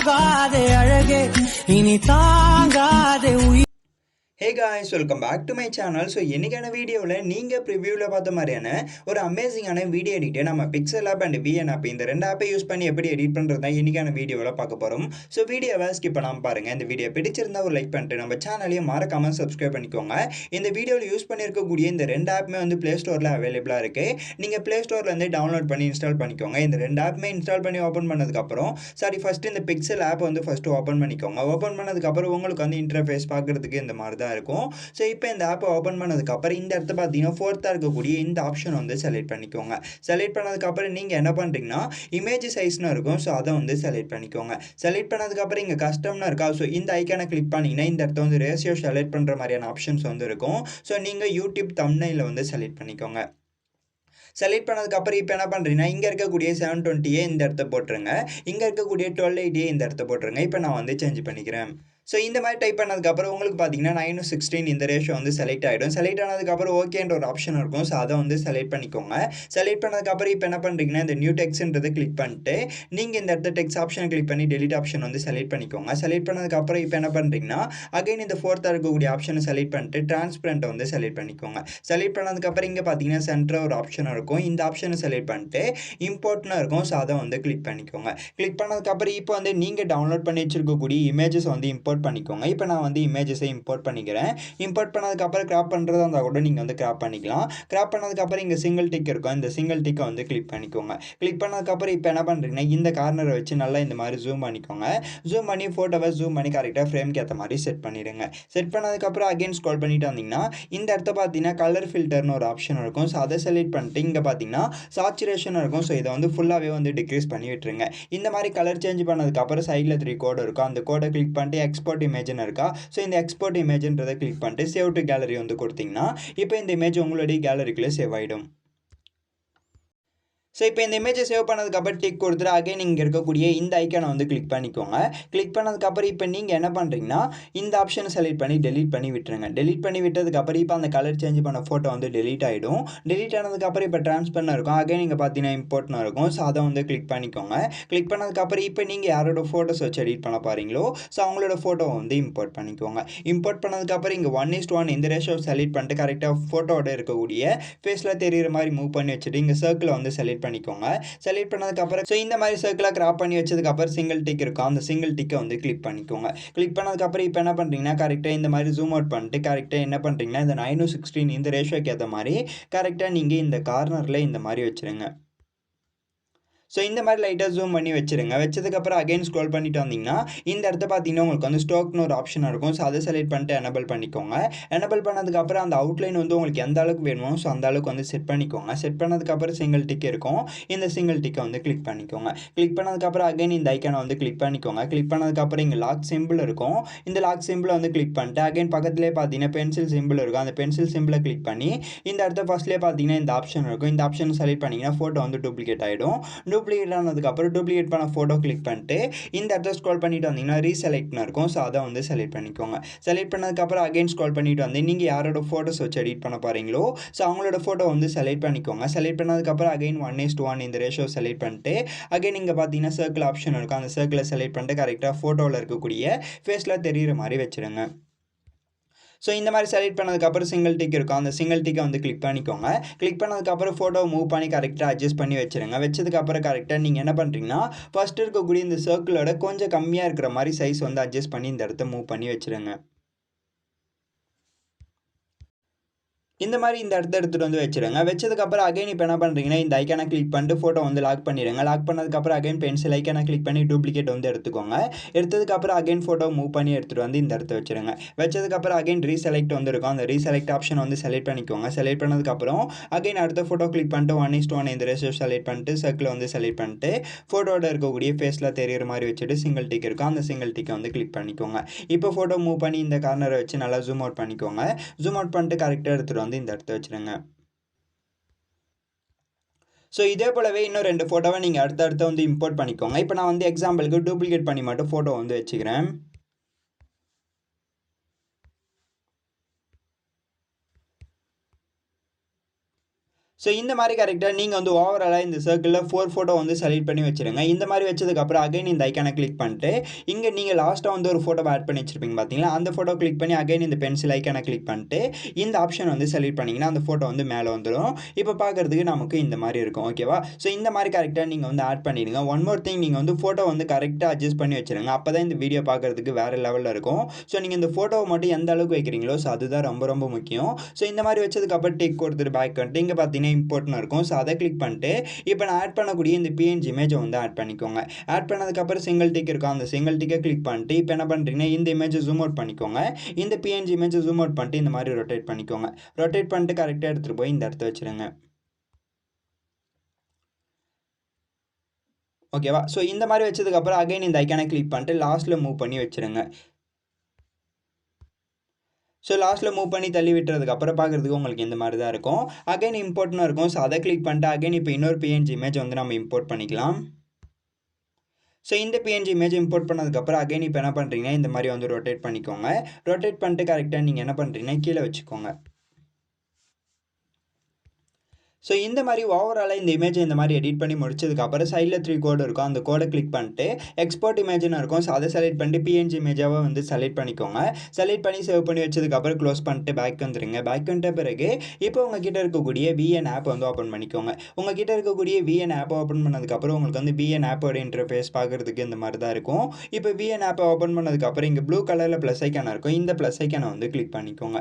ஆகாதே அழகே இனி தாங்காதே உயிர். Hey guys, welcome back to my channel. So இன்னைக்கான வீடியோவில் நீங்கள் ப்ரிவியூவில் பார்த்த மாதிரியான ஒரு அமேசிங்கான வீடியோ எடிட்டை நம்ம Pixel app and VN app இந்த ரெண்டு ஆப்பை யூஸ் பண்ணி எப்படி எடிட் பண்ணுறது தான் இன்னைக்கான வீடியோவில் பார்க்க போகிறோம். ஸோ வீடியோவை ஸ்கிப் பண்ணாமல் பாருங்கள். இந்த வீடியோ பிடிச்சிருந்தா ஒரு லைக் பண்ணிட்டு நம்ம சேனலையும் மறக்காமல் சப்ஸ்கிரைப் பண்ணிக்கோங்க. இந்த வீடியோவில் யூஸ் பண்ணியிருக்கக்கூடிய இந்த ரெண்டு ஆப்புமே வந்து ப்ளே ஸ்டோரில் அவைலபிளாக இருக்குது. நீங்கள் ப்ளே ஸ்டோர்லேருந்து டவுன்லோட் பண்ணி இன்ஸ்டால் பண்ணிக்கோங்க. இந்த ரெண்டு ஆப்புமே இன்ஸ்டால் பண்ணி ஓப்பன் பண்ணதுக்கப்புறம் ஃபஸ்ட்டு இந்த பிக்சல் ஆப் வந்து ஃபஸ்ட்டு ஓப்பன் பண்ணிக்கோங்க. ஓப்பன் பண்ணதுக்கப்புறம் உங்களுக்கு வந்து இன்டர்ஃபேஸ் பார்க்குறதுக்கு இந்த மாதிரி தான் இருக்கும். ஸோ இப்போ இந்த ஆப்பை ஓப்பன் பண்ணதுக்கப்புறம் இந்த இடத்த பார்த்தீங்கன்னா ஃபோர்த்தாக இருக்கக்கூடிய இந்த ஆப்ஷன் வந்து செலக்ட் பண்ணிக்கோங்க. செலக்ட் பண்ணதுக்கப்புறம் நீங்கள் என்ன பண்ணுறீங்கன்னா இமேஜ் சைஸ்னு இருக்கும். ஸோ அதை வந்து செலக்ட் பண்ணிக்கோங்க. செலக்ட் பண்ணதுக்கப்புறம் இங்கே கஸ்டம்னு இருக்கா. ஸோ இந்த ஐக்கானை கிளிக் பண்ணிங்கன்னா இந்த இடத்த வந்து ரேஷியோ செலக்ட் பண்ணுற மாதிரியான ஆப்ஷன்ஸ் வந்து இருக்கும். ஸோ நீங்கள் யூடியூப் தம்ப்நெயிலை வந்து செலக்ட் பண்ணிக்கோங்க. செலக்ட் பண்ணதுக்கப்புறம் இப்போ என்ன பண்ணுறீங்கன்னா இங்கே இருக்கக்கூடிய 720 இந்த இடத்த போட்டுருங்க. இங்கே இருக்கக்கூடிய 1280 இந்த இடத்த போட்டுருங்க. இப்போ நான் வந்து சேஞ்ச் பண்ணிக்கிறேன். ஸோ இந்த மாதிரி டைப் பண்ணதுக்கப்புறம் உங்களுக்கு பார்த்தீங்கன்னா 9:16 இந்த ரேஷியோ வந்து செலக்ட் ஆகிடும். செலக்ட் ஆனதுக்கப்புறம் ஓகேன்ற ஒரு ஆப்ஷன் இருக்கும். ஸோ அதை வந்து செலக்ட் பண்ணிக்கோங்க. செலக்ட் பண்ணதுக்கப்புறம் இப்போ என்ன பண்ணுறீங்கன்னா இந்த நியூ டெக்ஸ்ட்ன்றதை கிளிக் பண்ணிட்டு நீங்கள் இந்த இடத்த டெக்ஸ்ட் ஆப்ஷன் கிளிக் பண்ணி டெலிட் ஆப்ஷன் வந்து செலக்ட் பண்ணிக்கோங்க. செலக்ட் பண்ணதுக்கப்புறம் இப்போ என்ன பண்ணுறீங்கன்னா அகைன் இந்த ஃபோர்த்தாக இருக்கக்கூடிய ஆப்ஷனை செலக்ட் பண்ணிட்டு டிரான்ஸ்பரண்ட்டை வந்து செலக்ட் பண்ணிக்கோங்க. செலக்ட் பண்ணதுக்கப்புறம் இங்கே பார்த்தீங்கன்னா சென்டர் ஒரு ஆப்ஷன் இருக்கும். இந்த ஆப்ஷனை செலக்ட் பண்ணிட்டு இம்போர்ட்னு இருக்கும். ஸோ அதை வந்து கிளிக் பண்ணிக்கோங்க. கிளிக் பண்ணதுக்கப்புறம் இப்போ வந்து நீங்கள் டவுன்லோட் பண்ணி வச்சிருக்கக்கூடிய இமேஜஸ் வந்து இம்போர்ட் பண்ணிக்கோங்க. இப்போ நான் வந்து இமேஜஸை இம்போர்ட் பண்ணிக்கிறேன். இம்போர்ட் பண்ணதுக்கப்புறம் கிராப் பண்ணுறதா இருந்தால் கூட நீங்கள் வந்து கிராப் பண்ணிக்கலாம். கிராப் பண்ணதுக்கப்புறம் இங்கே சிங்கிள் டிக் இருக்கும். இந்த சிங்கிள் டிக்கை வந்து கிளிக் பண்ணிக்கோங்க. கிளிக் பண்ணதுக்கப்புறம் இப்போ என்ன பண்ணுறீங்கன்னா இந்த கார்னரை வச்சு நல்லா இந்த மாதிரி ஜூம் பண்ணிக்கோங்க. ஜூம் பண்ணி ஃபோட்டோவை ஜூம் பண்ணி கரெக்டாக ஃப்ரேம்க்கு ஏற்ற மாதிரி செட் பண்ணிடுங்க. செட் பண்ணதுக்கப்புறம் அகைன் ஸ்க்ரோல் பண்ணிட்டு வந்தீங்கன்னா இந்த இடத்த பார்த்தீங்கன்னா கலர் ஃபில்டர்னு ஒரு ஆப்ஷன் இருக்கும். ஸோ அதை செலக்ட் பண்ணிட்டு இங்கே பார்த்தீங்கன்னா சாச்சுரேஷன் இருக்கும். ஸோ இதை வந்து ஃபுல்லாகவே வந்து டிக்ரீஸ் பண்ணி விட்டுருங்க. இந்த மாதிரி கலர் சேஞ்ச் பண்ணதுக்கப்புறம் சைடில் 3 கோடு இருக்கும். அந்த கோடை கிளிக் பண்ணிட்டு எக்ஸ்போர்ட் இமேஜ்னு இருக்கா. ஸோ இந்த எக்ஸ்போர்ட் இமேஜ்ன்றதை கிளிக் பண்ணிட்டு சேவ் டு கேலரி வந்து கொடுத்தீங்கன்னா இப்போ இந்த இமேஜ் உங்களுடைய கேலரிக்குள்ளே சேவ் ஆகிடும். ஸோ இப்போ இந்த இமேஜை சேவ் பண்ணதுக்கப்புறம் டிக் கொடுத்துட்டு அகைன் இங்கே இருக்கக்கூடிய இந்த ஐக்கானை வந்து கிளிக் பண்ணிக்கோங்க. கிளிக் பண்ணதுக்கப்புறம் இப்போ நீங்கள் என்ன பண்ணுறீங்கன்னா இந்த ஆப்ஷனை செலக்ட் பண்ணி டெலீட் பண்ணி விட்டுருங்க. டெலீட் பண்ணி விட்டதுக்கப்புறம் இப்போ அந்த கலர் சேஞ்ச் பண்ண ஃபோட்டோ வந்து டெலீட் ஆகிடும். டெலீட் ஆனதுக்கப்புறம் இப்போ ட்ரான்ஸ்பர்னு இருக்கும். அகைன் நீங்கள் பார்த்தீங்கன்னா இம்போர்ட்னு இருக்கும். ஸோ அதை வந்து கிளிக் பண்ணிக்கோங்க. கிளிக் பண்ணதுக்கப்புறம் இப்போ நீங்கள் யாரோட ஃபோட்டோஸ் வச்சு எடிட் பண்ண போகிறீங்களோ ஸோ அவங்களோட ஃபோட்டோவை வந்து இம்போர்ட் பண்ணிக்கோங்க. இம்போர்ட் பண்ணதுக்கப்புறம் இங்கே 1:1 இந்த ரேஷியோ செலக்ட் பண்ணிட்டு கரெக்டாக ஃபோட்டோவோட இருக்கக்கூடிய ஃபேஸில் தெரிகிற மாதிரி மூவ் பண்ணி வச்சுட்டு இங்கே சர்க்கிளை வந்து செலக்ட் பண்ணிக்கோங்க. செலக்ட் பண்ணதுக்கப்புறம் ஸோ இந்த மாதிரி சர்க்கிளாக கிராப் பண்ணி வச்சதுக்கப்புறம் சிங்கிள் டிக் இருக்கும். அந்த சிங்கிள் டிக்கை வந்து கிளிக் பண்ணிக்கோங்க. கிளிக் பண்ணதுக்கப்புறம் இப்போ என்ன பண்ணுறீங்கன்னா கரெக்டாக இந்த மாதிரி ஜூம் அவுட் பண்ணிட்டு கரெக்டாக என்ன பண்ணுறீங்கன்னா இந்த 9:16 இந்த ரேஷியோக்கு ஏற்ற மாதிரி கரெக்டாக நீங்கள் இந்த கார்னரில் இந்த மாதிரி வச்சுருங்க. ஸோ இந்த மாதிரி லைட்டாக ஜூம் பண்ணி வச்சுருங்க. வச்சதுக்கப்புறம் அகைன் ஸ்க்ரோல் பண்ணிட்டு வந்தீங்கன்னா இந்த இடத்த பார்த்தீங்கன்னா உங்களுக்கு வந்து ஸ்டோக்னு ஒரு ஆப்ஷன் இருக்கும். ஸோ அதை செலக்ட் பண்ணிட்டு எனபிள் பண்ணிக்கோங்க. எனபிள் பண்ணதுக்கப்புறம் அந்த அவுட்லைன் வந்து உங்களுக்கு எந்த அளவுக்கு வேணுமோ ஸோ அந்த அளவுக்கு வந்து செட் பண்ணிக்கோங்க. செட் பண்ணதுக்கப்புறம் சிங்கிள் டிக் இருக்கும். இந்த சிங்கிள் டிக்கை வந்து கிளிக் பண்ணிக்கோங்க. கிளிக் பண்ணதுக்கப்புறம் அகைன் இந்த ஐக்கானை வந்து கிளிக் பண்ணிக்கோங்க. கிளிக் பண்ணதுக்கப்புறம் இங்கே லாக் சிம்பிள் இருக்கும். இந்த லாக் சிம்பிளை வந்து கிளிக் பண்ணிட்டு அகைன் பக்கத்துலேயே பார்த்தீங்கன்னா பென்சில் சிம்பிள் இருக்கும். அந்த பென்சில் சிம்பிளை கிளிக் பண்ணி இந்த இடத்த ஃபஸ்ட்லேயே பார்த்தீங்கன்னா இந்த ஆப்ஷன் இருக்கும். இந்த ஆப்ஷன் செலக்ட் பண்ணிங்கன்னா ஃபோட்டோ வந்து டூப்ளிகேட் ஆகிடும். டூப்ளிகேட் ஆனதுக்கப்புறம் டூப்ளிகேட் பண்ண ஃபோட்டோ கிளிக் பண்ணிட்டு இந்த இடத்த ஸ்க்ரோல் பண்ணிட்டு வந்தீங்கன்னா ரீசெலக்ட்னு இருக்கும். ஸோ அதை வந்து செலக்ட் பண்ணிக்கோங்க. செலக்ட் பண்ணதுக்கப்புறம் அகைன் ஸ்க்ரோல் பண்ணிட்டு வந்து நீங்கள் யாரோட ஃபோட்டோஸ் வச்சு எடிட் பண்ண போகிறீங்களோ ஸோ அவங்களோட ஃபோட்டோ வந்து செலக்ட் பண்ணிக்கோங்க. செலக்ட் பண்ணதுக்கப்புறம் அகைன் 1:1 இந்த ரேஷியோ செலக்ட் பண்ணிட்டு அகைன் இங்கே பார்த்தீங்கன்னா சர்க்கிள் ஆப்ஷன் இருக்கும். அந்த சர்க்கிளை செலக்ட் பண்ணிட்டு கரெக்டாக ஃபோட்டோவில் இருக்கக்கூடிய ஃபேஸில் தெரிகிற மாதிரி வச்சுருங்க. ஸோ இந்த மாதிரி செலக்ட் பண்ணதுக்கப்புறம் சிங்கிள் டிக் இருக்கும். அந்த சிங்கிள் டிக்கை வந்து கிளிக் பண்ணிக்கோங்க. கிளிக் பண்ணதுக்கப்புறம் ஃபோட்டோ மூவ் பண்ணி கரெக்டாக அட்ஜஸ்ட் பண்ணி வச்சுருங்க. வச்சதுக்கப்புறம் கரெக்டாக நீங்கள் என்ன பண்ணுறீங்கன்னா ஃபஸ்ட்டு இருக்கக்கூடிய இந்த சர்க்கிளோட கொஞ்சம் கம்மியாக இருக்கிற மாதிரி சைஸ் வந்து அட்ஜஸ்ட் பண்ணி இந்த இடத்த மூவ் பண்ணி வச்சுருங்க. இந்த மாதிரி இந்த இடத்த எடுத்துகிட்டு வந்து வச்சுருங்க. வச்சதுக்கப்புறம் அகைன் இப்போ என்ன பண்ணுறீங்கன்னா இந்த ஐக்கானை கிளிக் பண்ணிட்டு ஃபோட்டோ வந்து லாக் பண்ணிடுங்க. லாக் பண்ணதுக்கப்புறம் அகைன் பென்சில் ஐக்கானை கிளிக் பண்ணி டூப்ளிகேட் வந்து எடுத்துக்கோங்க. எடுத்ததுக்கப்புறம் அகைன் ஃபோட்டோ மூவ் பண்ணி எடுத்துகிட்டு வந்து இந்த இடத்த வச்சுருங்க. வச்சதுக்கப்புறம் அகைன் ரீசெலக்ட் வந்துருக்கும். அந்த ரீசெலக்ட் ஆப்ஷன் வந்து செலக்ட் பண்ணிக்கோங்க. செலக்ட் பண்ணதுக்கப்புறம் அகைன் அடுத்த ஃபோட்டோ கிளிக் பண்ணிட்டு 1:1 இந்த ரேஷியோ செலக்ட் பண்ணிட்டு சர்க்கிள் வந்து செலக்ட் பண்ணிட்டு ஃபோட்டோட இருக்கக்கூடிய ஃபேஸில் தெரிகிற மாதிரி வச்சுட்டு சிங்கிள் டிக் இருக்கும். அந்த சிங்கிள் டிக்கை வந்து கிளிக் பண்ணிக்கோங்க. இப்போ ஃபோட்டோ மூவ் பண்ணி இந்த கார்னரை வச்சு நல்லா ஜூம் அவுட் பண்ணிக்கோங்க. ஜூம் அவுட் பண்ணிட்டு கரெக்டாக எடுத்துகிட்டு வந்து இந்த இடத்த வச்சுருங்க. ஸோ இதே போலவே இன்னும் 2 ஃபோட்டோவை நீங்கள் அடுத்தடுத்து வந்து இம்போர்ட் பண்ணிக்கோங்க. இப்போ நான் வந்து எக்ஸாம்பிளுக்கு டூப்ளிகேட் பண்ணி மட்டும் ஃபோட்டோ வந்து வச்சுக்கிறேன். ஸோ இந்த மாதிரி கரெக்டாக நீங்கள் வந்து ஓவராலாக இந்த சர்க்கிளில் 4 ஃபோட்டோ வந்து செலக்ட் பண்ணி வச்சுருங்க. இந்த மாதிரி வச்சதுக்கப்புறம் அகைன் இந்த ஐக்கானை கிளிக் பண்ணிட்டு இங்கே நீங்கள் லாஸ்ட்டாக வந்து ஒரு ஃபோட்டோ ஆட் பண்ணி வச்சுருப்பீங்க பார்த்தீங்களா, அந்த ஃபோட்டோ கிளிக் பண்ணி அகைன் இந்த பென்சில் ஐக்கானை கிளிக் பண்ணிட்டு இந்த ஆப்ஷன் வந்து செலக்ட் பண்ணிங்கன்னா அந்த ஃபோட்டோ வந்து மேலே வந்துடும். இப்போ பார்க்குறதுக்கு நமக்கு இந்த மாதிரி இருக்கும். ஓகேவா? ஸோ இந்த மாதிரி கரெக்டாக நீங்கள் வந்து ஆட் பண்ணிடுங்க. ஒன் மோர் திங், நீங்கள் வந்து ஃபோட்டோ வந்து கரெக்டாக அட்ஜஸ்ட் பண்ணி வச்சுருங்க. அப்போ தான் இந்த வீடியோ பார்க்குறதுக்கு வேறு லெவலில் இருக்கும். ஸோ நீங்கள் இந்த ஃபோட்டோவை மட்டும் எந்த அளவுக்கு வைக்கிறீங்களோ ஸோ அதுதான் ரொம்ப ரொம்ப முக்கியம். ஸோ இந்த மாதிரி வச்சதுக்கப்புறம் டிக் கொடுத்துட்டு பேக் வந்துட்டு இங்கே பார்த்தீங்கன்னா இம்போர்ட்னு இருக்கும். ஸோ அதை கிளிக் பண்ணிட்டு இப்போ நான் ஆட் பண்ணக்கூடிய இந்த பிஎன்ஜி இமேஜை வந்து ஆட் பண்ணிக்கோங்க. ஆட் பண்ணதுக்கப்புறம் சிங்கிள் டிக் இருக்கும். அந்த சிங்கிள் டிக்கை கிளிக் பண்ணிட்டு இப்போ என்ன பண்ணுறீங்கன்னா இந்த இமேஜை ஜூம் அவுட் பண்ணிக்கோங்க. இந்த பிஎன்ஜி இமேஜை ஜூம் அவுட் பண்ணிட்டு இந்த மாதிரி ரொட்டேட் பண்ணிக்கோங்க. ரொட்டேட் பண்ணிட்டு கரெக்டாக எடுத்துகிட்டு போய் இந்த இடத்த வச்சுருங்க. ஓகேவா? ஸோ இந்த மாதிரி வச்சதுக்கப்புறம் அகைன் இந்த ஐக்கானை கிளிக் பண்ணிட்டு லாஸ்ட்டில் மூவ் பண்ணி வச்சுருங்க. ஸோ லாஸ்ட்டில் மூவ் பண்ணி தள்ளி விட்டுறதுக்கப்புறம் பார்க்குறதுக்கு உங்களுக்கு இந்த மாதிரி தான் இருக்கும். அகைன் இம்போர்ட்னு இருக்கும். ஸோ அதை கிளிக் பண்ணிட்டு அகைன் இப்போ இன்னொரு பிஎன்ஜி இமேஜ் வந்து நம்ம இம்போர்ட் பண்ணிக்கலாம். ஸோ இந்த பிஎன்ஜி இமேஜ் இம்போர்ட் பண்ணதுக்கப்புறம் அகைன் இப்போ என்ன பண்ணுறீங்கன்னா இந்த மாதிரி வந்து ரொட்டேட் பண்ணிக்கோங்க. ரொட்டேட் பண்ணிட்டு கரெக்டாக நீங்கள் என்ன பண்ணுறீங்கன்னா கீழே வச்சுக்கோங்க. ஸோ இந்த மாதிரி ஓவராலாக இந்த இமேஜை இந்த மாதிரி எடிட் பண்ணி முடிச்சதுக்கப்புறம் சைடில் 3 கோடு இருக்கும். அந்த கோடை கிளிக் பண்ணிட்டு எக்ஸ்போர்ட் இமேஜ்னு இருக்கும். ஸோ அதை செலக்ட் பண்ணிட்டு பிஎன்ஜி இமேஜாவை வந்து செலக்ட் பண்ணிக்கோங்க. செலக்ட் பண்ணி சேவ் பண்ணி வச்சதுக்கப்புறம் க்ளோஸ் பண்ணிட்டு பேக் வந்துடுங்க. பேக் வந்துட்ட பிறகு இப்போ உங்ககிட்ட இருக்கக்கூடிய விஎன் ஆப் வந்து ஓப்பன் பண்ணிக்கோங்க. உங்ககிட்ட இருக்கக்கூடிய விஎன் ஆப்பை ஓப்பன் பண்ணதுக்கப்புறம் உங்களுக்கு வந்து விஎன் ஆப்போட இன்டர்ஃபேஸ் பார்க்குறதுக்கு இந்த மாதிரி தான் இருக்கும். இப்போ விஎன் ஆப்பை ஓப்பன் பண்ணதுக்கப்புறம் இங்கே ப்ளூ கலரில் ப்ளஸ் ஐக்கான இருக்கும். இந்த ப்ளஸ் ஐக்கானை வந்து கிளிக் பண்ணிக்கோங்க.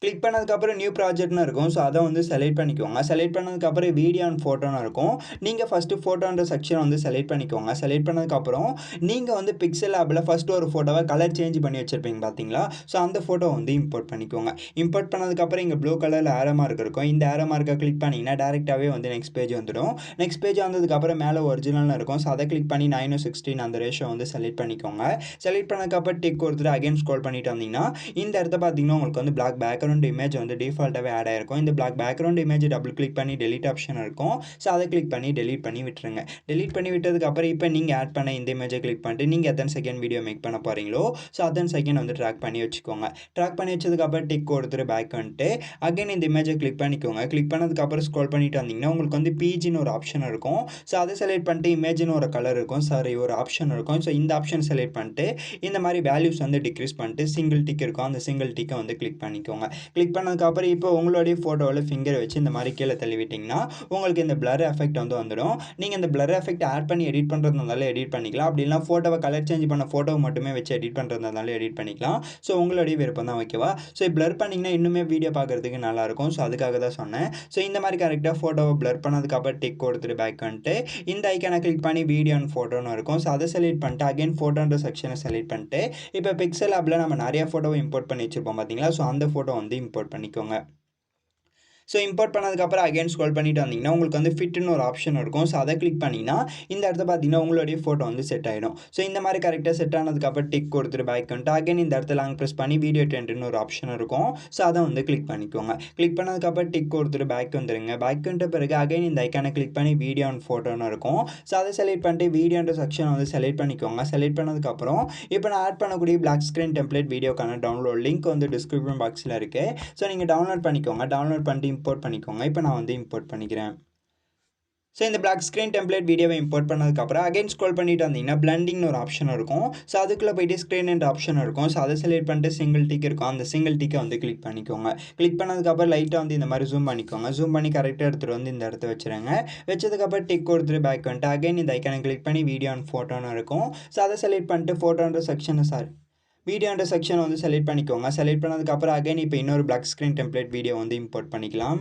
கிளிக் பண்ணதுக்கப்புறம் நியூ ப்ராஜெக்ட்னு இருக்கும். ஸோ அதை வந்து செலக்ட் பண்ணிக்கோங்க. செலக்ட் பண்ணதுக்கப்புறம் வீடியோ அண்ட் ஃபோட்டோன்னு இருக்கும். நீங்கள் ஃபஸ்ட்டு ஃபோட்டோன்ற செக்ஷன் வந்து செலக்ட் பண்ணிக்கோங்க. செலக்ட் பண்ணதுக்கப்புறம் நீங்கள் வந்து பிக்சல் ஆப்பில் ஃபஸ்ட்டு ஒரு ஃபோட்டோவை கலர் சேஞ்ச் பண்ணி வச்சுருப்பீங்க பார்த்தீங்களா, ஸோ அந்த ஃபோட்டோ வந்து இம்போர்ட் பண்ணிக்கோங்க. இம்போர்ட் பண்ணதுக்கப்புறம் இங்கே ப்ளூ கலரில் ஏரோ மார்க் இருக்கும். இந்த ஏரோ மார்க்கை கிளிக் பண்ணிங்கன்னா டேரெக்டாகவே வந்து நெக்ஸ்ட் பேஜ் வந்துடும். நெக்ஸ்ட் பேஜ் வந்ததுக்கப்புறம் மேலே ஒரிஜினல்னு இருக்கும். ஸோ அதை கிளிக் பண்ணி 9:16 அந்த ரேஷோ வந்து செலக்ட் பண்ணிக்கோங்க. செலக்ட் பண்ணதுக்கப்புறம் டிக் கொடுத்துட்டு அகைன் ஸ்க்ரோல் பண்ணிட்டு வந்தீங்கன்னா இந்த இடத்த பார்த்தீங்கன்னா உங்களுக்கு வந்து பிளாக் பேக்ரவுண்ட் இமேஜ் வந்து டிஃபால்ட்டாகவே ஆட் ஆயிருக்கும். இந்த black background image double click பண்ணி டெலிட் ஆப்ஷன் இருக்கும். ஸோ அதை கிளிக் பண்ணி டெலிட் பண்ணி விட்டுருங்க. டெலிட் பண்ணி விட்டதுக்கப்புறம் இப்போ நீங்கள் ஆட் பண்ண இந்த இமேஜை கிளிக் பண்ணிட்டு நீங்கள் எத்தனை செகண்ட் வீடியோ மேக் பண்ண போகிறீங்களோ ஸோ அத்தனை செகண்ட் வந்து ட்ராக் பண்ணி வச்சுக்கோங்க. ட்ராக் பண்ணி வச்சதுக்கப்புறம் டிக் கொடுத்துட்டு பேக் வந்துட்டு அகைன் இந்த இமேஜை கிளிக் பண்ணிக்கோங்க. கிளிக் பண்ணதுக்கப்புறம் ஸ்க்ரோல் பண்ணிட்டு வந்தீங்கன்னா உங்களுக்கு வந்து பிஜின்னு ஒரு ஆப்ஷன் இருக்கும். ஸோ அதை செலக்ட் பண்ணிட்டு இமேஜின்னு ஒரு கலர் இருக்கும். சாரி, ஒரு ஆப்ஷன் இருக்கும். ஸோ இந்த ஆப்ஷன் செலக்ட் பண்ணிட்டு இந்த மாதிரி வேல்யூஸ் வந்து டிக்ரீஸ் பண்ணிட்டு சிங்கிள் டிக் இருக்கும். அந்த சிங்கிள் டிக்கை வந்து கிளிக் பண்ணிக்கோங்க. கிளிக் பண்ணதுக்கப்புறம் இப்போ உங்களுடைய ஃபோட்டோவில் ஃபிங்கர் வச்சு இந்த மாதிரி கீழே தள்ளி விட்டிங்கன்னா உங்களுக்கு இந்த பிளர் எஃபெக்ட் வந்து வந்துடும். நீங்கள் இந்த பிளர் எஃபெக்ட் ஆட் பண்ணி எடிட் பண்ணுறதுனால எடிட் பண்ணிக்கலாம். அப்படி இல்லைனா ஃபோட்டோவை கலர் சேஞ்ச் பண்ண ஃபோட்டோவை மட்டுமே வச்சு எடிட் பண்ணுறதுனால எடிட் பண்ணிக்கலாம். ஸோ உங்களுடைய விருப்பம் தான். ஓகேவா? ஸோ பிளர் பண்ணிங்கன்னா இன்னுமே வீடியோ பார்க்குறதுக்கு நல்லாயிருக்கும். ஸோ அதுக்காக தான் சொன்னேன். ஸோ இந்த மாதிரி கரெக்டாக ஃபோட்டோவை பிளர் பண்ணதுக்கப்புறம் டிக் கொடுத்துட்டு பேக் வந்துட்டு இந்த ஐக்கானை கிளிக் பண்ணி வீடியோ அண்ட் ஃபோட்டோன்னு இருக்கும். ஸோ அதை செலக்ட் பண்ணிட்டு அகைன் ஃபோட்டோன்ற செக்ஷனை செலக்ட் பண்ணிட்டு இப்போ பிக்சல் ஆப்பில் நம்ம நிறைய ஃபோட்டோவை இம்போர்ட் பண்ணி வச்சுருப்போம் பார்த்தீங்களா, ஸோ அந்த ஃபோட்டோ வந்து இம்போர்ட் பண்ணிக்கோங்க. ஸோ இம்போர்ட் பண்ணதுக்கப்புறம் அகைன் ஸ்க்ரோல் பண்ணிட்டு வந்தீங்கன்னா உங்களுக்கு வந்து ஃபிட்னு ஒரு ஆப்ஷன் இருக்கும். ஸோ அதை கிளிக் பண்ணிங்கன்னா இந்த இடத்த பார்த்தீங்கன்னா உங்களுடைய ஃபோட்டோ வந்து செட் ஆகிடும். ஸோ இந்த மாதிரி கரெக்டாக செட் ஆனதுக்கப்புறம் டிக் கொடுத்துட்டு பேக் வந்துட்டு அகைன் இந்த இடத்துல லாங் ப்ரெஸ் பண்ணி வீடியோ டென்ட்னு ஒரு ஆப்ஷன் இருக்கும். ஸோ அதை வந்து கிளிக் பண்ணிக்கோங்க. கிளிக் பண்ணதுக்கப்புறம் டிக் கொடுத்துட்டு பேக் வந்துடுங்க. பேக் வந்துட்ட பிறகு அகைன் இந்த ஐக்கானை கிளிக் பண்ணி வீடியோ அண்ட் ஃபோட்டோன்னு இருக்கும். ஸோ அதை செலக்ட் பண்ணிட்டு வீடியோன்ற செக்ஷன் வந்து செலக்ட் பண்ணிக்கோங்க. செலக்ட் பண்ணதுக்கப்புறம் இப்போ நான் ஆட் பண்ணக்கூடிய பிளாக் ஸ்க்ரீன் டெம்ப்ளேட் வீடியோக்கான டவுன்லோட் லிங்க் வந்து டிஸ்கிரிப்ஷன் பாக்ஸில் இருக்குது. ஸோ நீங்கள் டவுன்லோட் பண்ணிக்கோங்க. டவுன்லோட் பண்ணிட்டு இம்போர்ட் பண்ணிக்கோங்க. இப்போ நான் வந்து இம்போர்ட் பண்ணிக்கிறேன். ஸோ இந்த பிளாக் ஸ்க்ரீன் டெம்ப்ளேட் வீடியோவை இம்போர்ட் பண்ணதுக்கப்புறம் அகைன் ஸ்க்ரோல் பண்ணிட்டு வந்தீங்கன்னா பிளண்டிங்னு ஒரு ஆப்ஷன் இருக்கும். ஸோ அதுக்குள்ளே போய்ட்டு ஸ்க்ரீன் என்ற ஆப்ஷன் இருக்கும். ஸோ அதை செலக்ட் பண்ணிட்டு சிங்கிள் டிக் இருக்கும். அந்த சிங்கிள் டிக்கை வந்து கிளிக் பண்ணிக்கோங்க. கிளிக் பண்ணதுக்கப்புறம் லைட்டாக வந்து இந்த மாதிரி ஜூம் பண்ணிக்கோங்க. ஜூம் பண்ணி கரெக்டாக எடுத்துகிட்டு வந்து இந்த இடத்த வச்சுருங்க. வச்சதுக்கப்புறம் டிக் கொடுத்துட்டு பேக் வந்துட்டு அகைன் இந்த ஐக்கானை கிளிக் பண்ணி வீடியோ அண்ட் ஃபோட்டோன்னு இருக்கும். ஸோ அதை செலக்ட் பண்ணிட்டு ஃபோட்டோன்ற செக்ஷனை வீடியோன்ற செக்ஷனை வந்து செலக்ட் பண்ணிக்கோங்க. செலக்ட் பண்ணதுக்கப்புறம் அகைன் இப்போ இன்னொரு பிளாக் ஸ்க்ரீன் டெம்ப்ளேட் வீடியோ வந்து இம்போர்ட் பண்ணிக்கலாம்.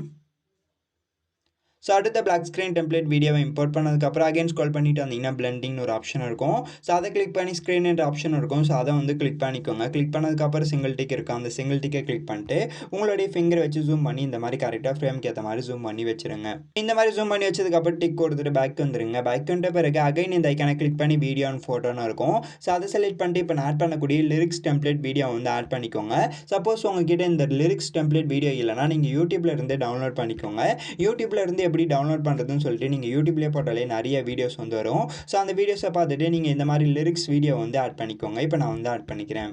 ஸோ அடுத்த பிளாக் ஸ்க்ரீன் டெம்ப்ளேட் வீடியோவை இம்போர்ட் பண்ணதுக்கப்புறம் அகைன் ஸ்க்ரோல் பண்ணிட்டு வந்தீங்கன்னா பிளண்டிங்னு ஒரு ஆப்ஷன் இருக்கும். ஸோ அதை கிளிக் பண்ணி ஸ்க்ரீன் என்ற ஆப்ஷன் இருக்கும். ஸோ அதை வந்து கிளிக் பண்ணிக்கோங்க. கிளிக் பண்ணதுக்கப்புறம் சிங்கிள் டிக் இருக்கும். அந்த சிங்கிள் டிக்கை கிளிக் பண்ணிட்டு உங்களுடைய ஃபிங்கரை வச்சு ஜூம் பண்ணி இந்த மாதிரி கரெக்டாக ஃப்ரேம்க்கு ஏற்ற மாதிரி ஜூம் பண்ணி வச்சுருங்க. இந்த மாதிரி ஜூம் பண்ணி வச்சதுக்கப்புறம் டிக் கொடுத்துட்டு பேக் வந்துருங்க. பேக் வந்துட்ட பிறகு அகைன் இந்த ஐக்கானை கிளிக் பண்ணி வீடியோ அண்ட் ஃபோட்டோன்னு இருக்கும். ஸோ அதை செலக்ட் பண்ணிட்டு இப்போ நான் ஆட் பண்ணக்கூடிய லிரிக்ஸ் டெம்ப்ளேட் வீடியோ வந்து ஆட் பண்ணிக்கோங்க. சப்போஸ் உங்ககிட்ட இந்த லிரிக்ஸ் டெம்ப்ளேட் வீடியோ இல்லைனா நீங்கள் யூடியூப்ல இருந்து டவுன்லோட் பண்ணிக்கோங்க. யூடியூப்ல இருந்து எப்படி டவுன்லோட் பண்ணுறதுன்னு சொல்லிட்டு நீங்கள் யூடியூப்லேயே போட்டாலே நிறைய வீடியோஸ் வந்து வரும். ஸோ அந்த வீடியோஸை பார்த்துட்டு நீங்கள் இந்த மாதிரி லிரிக்ஸ் வீடியோ வந்து ஆட் பண்ணிக்கோங்க. இப்போ நான் வந்து ஆட் பண்ணிக்கிறேன்.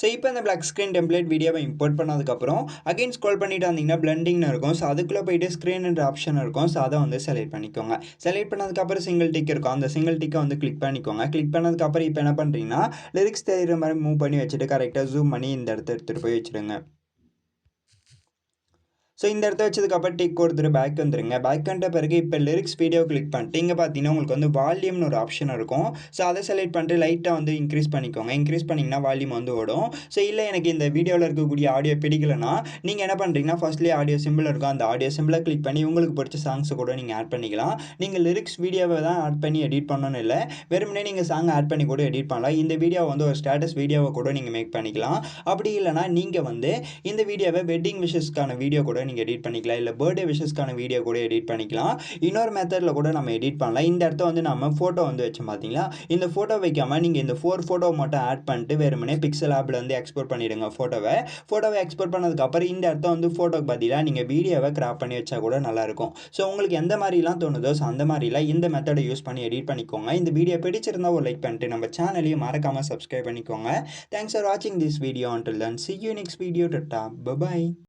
ஸோ இப்போ இந்த பிளாக் ஸ்க்ரீன் டெம்ப்ளேட் வீடியோவை இம்போர்ட் பண்ணதுக்கப்புறம் அகைன் ஸ்க்ரோல் பண்ணிட்டு வந்தீங்கன்னா பிளண்டிங்னு இருக்கும். ஸோ அதுக்குள்ளே போயிட்டு ஸ்க்ரீன்ன்ற ஆப்ஷன் இருக்கும். ஸோ அதை வந்து செலக்ட் பண்ணிக்கோங்க. செலக்ட் பண்ணதுக்கப்புறம் சிங்கிள் டிக் இருக்கும். அந்த சிங்கிள் டிக்கை வந்து கிளிக் பண்ணிக்கோங்க. கிளிக் பண்ணதுக்கப்புறம் இப்போ என்ன பண்ணுறீங்கன்னா லிரிக்ஸ் தெரிகிற மாதிரி மூவ் பண்ணி வச்சுட்டு கரெக்டாக ஜூம் பண்ணி இந்த இடத்த எடுத்துகிட்டு போய் வச்சுடுங்க. ஸோ இந்த இடத்த வச்சதுக்கப்புறம் டிக் கொடுத்துட்டு பேக் வந்துருங்க. பேக் வந்த பிறகு இப்போ லிரிக்ஸ் வீடியோ கிளிக் பண்ணிட்டு இங்கே பார்த்தீங்கன்னா உங்களுக்கு வந்து வால்யூம்னு ஒரு ஆப்ஷன் இருக்கும். ஸோ அதை செலக்ட் பண்ணிட்டு லைட்டாக வந்து இன்க்ரீஸ் பண்ணிக்கோங்க. இன்க்ரீஸ் பண்ணிங்கன்னா வால்யூம் வந்து ஓடும். ஸோ இல்லை எனக்கு இந்த வீடியோவில் இருக்கக்கூடிய ஆடியோ பிடிக்கலன்னா நீங்கள் என்ன பண்ணுறீங்கன்னா ஃபர்ஸ்ட்லேயே ஆடியோ சிம்பிள் இருக்கும். அந்த ஆடியோ சிம்பிளை கிளிக் பண்ணி உங்களுக்கு பிடிச்ச சாங்ஸை கூட நீங்கள் ஆட் பண்ணிக்கலாம். நீங்கள் லிரிக்ஸ் வீடியோவை தான் ஆட் பண்ணி எடிட் பண்ணணும்னு இல்லை, வெறுமனே நீங்கள் சாங் ஆட் பண்ணி கூட எடிட் பண்ணலாம். இந்த வீடியோவை வந்து ஒரு ஸ்டேட்டஸ் வீடியோவை கூட நீங்கள் மேக் பண்ணிக்கலாம். அப்படி இல்லைனா நீங்கள் வந்து இந்த வீடியோவை வெட்டிங் விஷஸ்க்கான வீடியோ கூட நீங்கள் எடிட் பண்ணிக்கலாம். இல்லை பர்த்டே விஷஸ்க்கான வீடியோ கூட எடிட் பண்ணிக்கலாம். இன்னொரு மெத்தடில் கூட நம்ம எடிட் பண்ணலாம். இந்த இடத்த வந்து நம்ம ஃபோட்டோ வந்து வச்சோம் பார்த்தீங்களா, இந்த ஃபோட்டோ வைக்காமல் நீங்கள் இந்த 4 ஃபோட்டோ மட்டும் ஆட் பண்ணிட்டு வெறுமனே பிக்சல் ஆப்பில் வந்து எக்ஸ்போர்ட் பண்ணிவிடுங்க. ஃபோட்டோவை எக்ஸ்போர்ட் பண்ணதுக்கப்புறம் இந்த இடத்த வந்து ஃபோட்டோக்கு பதிலாக நீங்கள் வீடியோவை கிராப் பண்ணி வச்சா கூட நல்லாயிருக்கும். ஸோ உங்களுக்கு எந்த மாதிரிலாம் தோணுதோ ஸோ அந்த மாதிரிலாம் இந்த மெத்தடை யூஸ் பண்ணி எடிட் பண்ணிக்கோங்க. இந்த வீடியோ பிடிச்சிருந்தா ஒரு லைக் பண்ணிட்டு நம்ம சேனலையும் மறக்காமல் சப்ஸ்கிரைப் பண்ணிக்கோங்க. தேங்க்ஸ் ஃபார் வாட்சிங் this video. Until then, see you next video. Tata. Bye bye.